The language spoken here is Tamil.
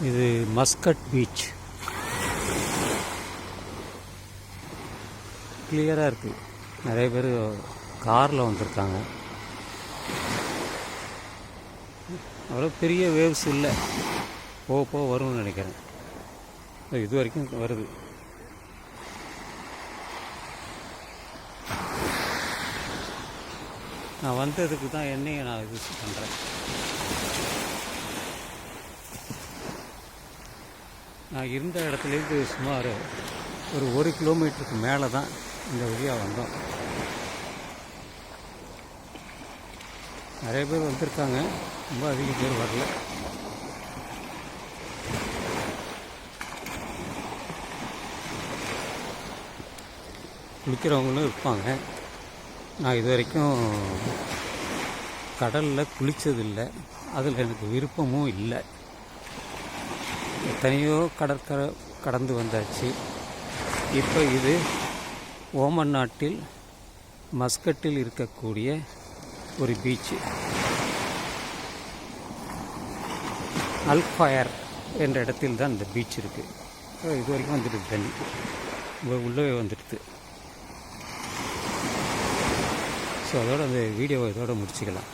இது மஸ்கட் பீச். கிளியராக இருக்குது. நிறைய பேர் காரில் வந்திருக்காங்க. அவ்வளோ பெரிய வேவ்ஸ் இல்லை, போக போக வரும்னு நினைக்கிறேன். இது வரைக்கும் வருது. நான் வந்ததுக்கு தான் என்னையை நான் இது பண்ணுறேன். நான் இருந்த இடத்துலேருந்து சுமார் ஒரு 1 கிலோமீட்டருக்கு மேலே தான் இந்த வழியாக வந்தோம். நிறைய பேர் வந்திருக்காங்க, ரொம்ப அதிக பேர் வரல. குளிக்கிறவங்களும் இருப்பாங்க. நான் இது வரைக்கும் கடலில் குளித்ததில்லை, அதில் எனக்கு விருப்பமும் இல்லை. எத்தனையோ கடற்கரை கடந்து வந்தாச்சு. இப்போ இது ஓமன் நாட்டில் மஸ்கட்டில் இருக்கக்கூடிய ஒரு பீச்சு. அல்ஃபயர் என்ற இடத்தில் தான் இந்த பீச் இருக்குது. இது வரைக்கும் வந்துடுது, தண்ணி உள்ளவே வந்துடுது. ஸோ அதோட அந்த வீடியோவை இதோட முடிச்சுக்கலாம்.